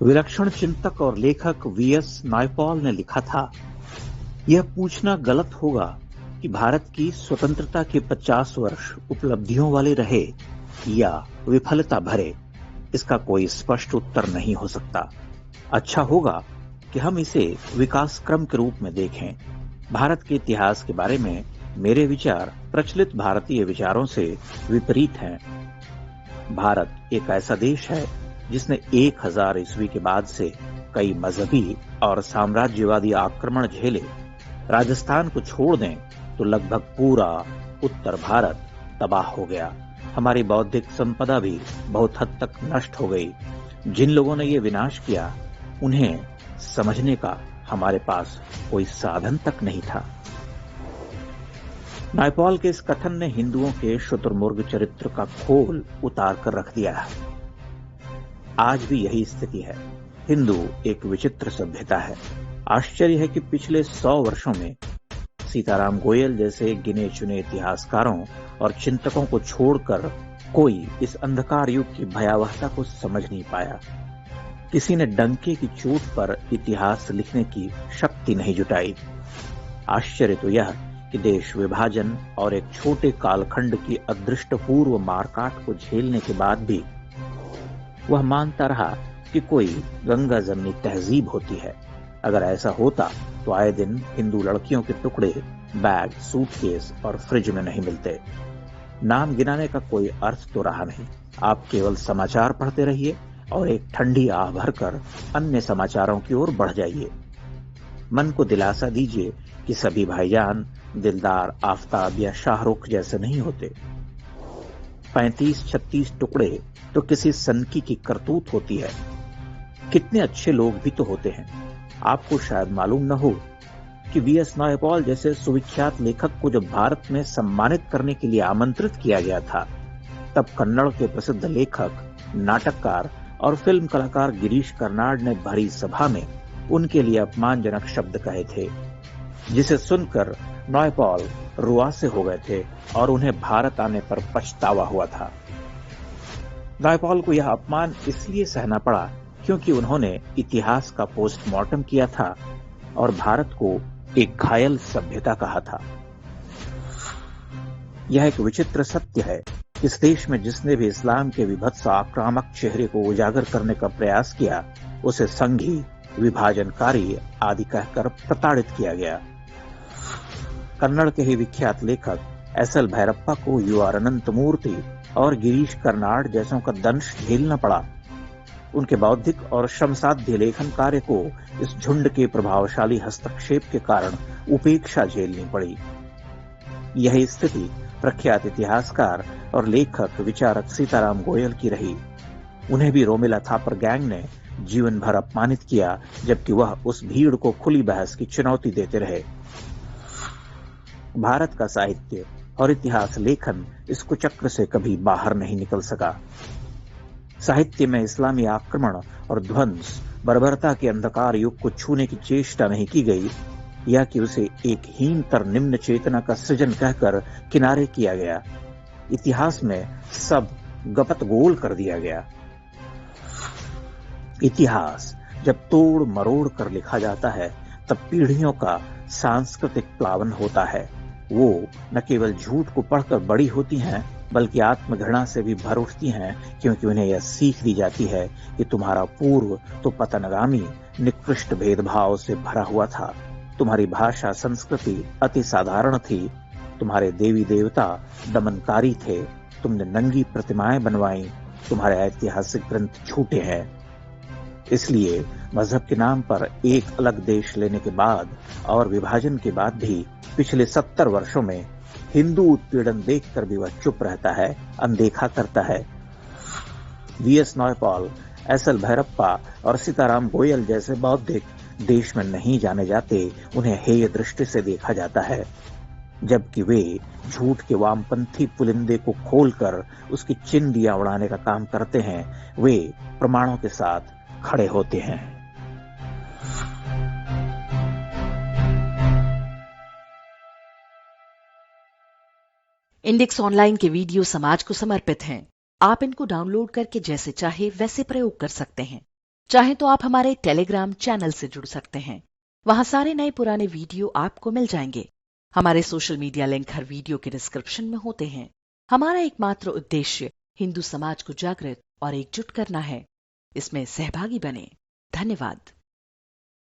विलक्षण चिंतक और लेखक वीएस नायपॉल ने लिखा था, यह पूछना गलत होगा कि भारत की स्वतंत्रता के 50 वर्ष उपलब्धियों वाले रहे या विफलता भरे। इसका कोई स्पष्ट उत्तर नहीं हो सकता। अच्छा होगा कि हम इसे विकास क्रम के रूप में देखें। भारत के इतिहास के बारे में मेरे विचार प्रचलित भारतीय विचारों से विपरीत हैं। भारत एक ऐसा देश है जिसने 1000 ईस्वी के बाद से कई मजहबी और साम्राज्यवादी आक्रमण झेले। राजस्थान को छोड़ दें तो लगभग पूरा उत्तर भारत तबाह हो गया। हमारी बौद्धिक संपदा भी बहुत हद तक नष्ट हो गई। जिन लोगों ने ये विनाश किया, उन्हें समझने का हमारे पास कोई साधन तक नहीं था। नायपॉल के इस कथन ने हिंदुओं के शुतुरमुर्ग चरित्र का खोल उतार कर रख दिया है। आज भी यही स्थिति है। हिंदू एक विचित्र सभ्यता है। आश्चर्य है कि पिछले 100 वर्षों में सीताराम गोयल जैसे गिने चुने इतिहासकारों और चिंतकों को छोड़कर कोई इस अंधकार युग की भयावहता को समझ नहीं पाया। किसी ने डंके की चोट पर इतिहास लिखने की शक्ति नहीं जुटाई। आश्चर्य तो यह कि देश विभाजन और एक छोटे कालखंड की अदृष्टपूर्व मारकाट को झेलने के बाद भी वह मानता रहा कि कोई गंगा जमनी तहजीब होती है। अगर ऐसा होता तो आए दिन हिंदू लड़कियों के टुकड़े बैग, सूटकेस और फ्रिज में नहीं मिलते। नाम गिनाने का कोई अर्थ तो रहा नहीं। आप केवल समाचार पढ़ते रहिए और एक ठंडी आह भरकर अन्य समाचारों की ओर बढ़ जाइए। मन को दिलासा दीजिए कि सभी भाईजान दिलदार, आफताब या शाहरुख जैसे नहीं होते। 35-36 टुकड़े तो किसी सनकी की करतूत होती है। कितने अच्छे लोग भी तो होते हैं। आपको शायद मालूम न हो कि वीएस नायपॉल जैसे सुविख्यात लेखक को जब भारत में सम्मानित करने के लिए आमंत्रित किया गया था, तब कन्नड़ के प्रसिद्ध लेखक, नाटककार और फिल्म कलाकार गिरीश कर्नाड ने भरी सभा में उनके लिए अपमानजनक शब्द कहे थे, जिसे सुनकर नायपॉल रुआसे हो गए थे और उन्हें भारत आने पर पछतावा हुआ था। नायपॉल को यह अपमान इसलिए सहना पड़ा क्योंकि उन्होंने इतिहास का पोस्टमार्टम किया था और भारत को एक घायल सभ्यता कहा था। यह एक विचित्र सत्य है। इस देश में जिसने भी इस्लाम के विभत्स आक्रामक चेहरे को उजागर करने का प्रयास किया, उसे संघी, विभाजनकारी आदि कहकर प्रताड़ित किया गया। कन्नड़ के ही विख्यात लेखक एस.एल. भैरप्पा को यू.आर. अनंतमूर्ति और गिरीश कर्नाड जैसों का दंश झेलना पड़ा। उनके बौद्धिक और श्रमसाध्य लेखन कार्य को इस झुंड के प्रभावशाली हस्तक्षेप के कारण उपेक्षा झेलनी पड़ी। यही स्थिति प्रख्यात इतिहासकार और लेखक विचारक सीताराम गोयल की रही। उन्हें भी रोमिला थापर गैंग ने जीवन भर अपमानित किया, जबकि वह उस भीड़ को खुली बहस की चुनौती देते रहे। भारत का साहित्य और इतिहास लेखन इस कुचक्र से कभी बाहर नहीं निकल सका। साहित्य में इस्लामी आक्रमण और ध्वंस, बर्बरता के अंधकार युग को छूने की चेष्टा नहीं की गई, या कि उसे एक हीनतर निम्न चेतना का सृजन कहकर किनारे किया गया। इतिहास में सब गपत गोल कर दिया गया। इतिहास जब तोड़ मरोड़ कर लिखा जाता है, तब पीढ़ियों का सांस्कृतिक प्लावन होता है। वो न केवल झूठ को पढ़कर बड़ी होती हैं, बल्कि आत्मघृणा से भी भर उठती हैं, क्योंकि उन्हें यह सीख दी जाती है कि तुम्हारा पूर्व तो पतनगामी, निकृष्ट भेदभाव से भरा हुआ था। तुम्हारी भाषा संस्कृति अति साधारण थी। तुम्हारे देवी देवता दमनकारी थे। तुमने नंगी प्रतिमाएं बनवाई। तुम्हारे ऐतिहासिक ग्रंथ झूठे हैं। इसलिए मजहब के नाम पर एक अलग देश लेने के बाद और विभाजन के बाद भी पिछले 70 वर्षों में हिंदू उत्पीड़न देखकर भी वह चुप रहता है, अनदेखा करता है। VS Naipaul, SL. भैरप्पा और सीताराम गोयल जैसे बौद्धिक देश में नहीं जाने जाते। उन्हें हेय दृष्टि से देखा जाता है, जबकि वे झूठ के वामपंथी पुलिंदे को खोलकर उसकी चिंदियां उड़ाने का काम करते हैं। वे प्रमाणों के साथ खड़े होते हैं। इंडेक्स ऑनलाइन के वीडियो समाज को समर्पित हैं। आप इनको डाउनलोड करके जैसे चाहे वैसे प्रयोग कर सकते हैं। चाहे तो आप हमारे टेलीग्राम चैनल से जुड़ सकते हैं। वहां सारे नए पुराने वीडियो आपको मिल जाएंगे। हमारे सोशल मीडिया लिंक हर वीडियो के डिस्क्रिप्शन में होते हैं। हमारा एकमात्र उद्देश्य हिंदू समाज को जागृत और एकजुट करना है। इसमें सहभागी बने। धन्यवाद।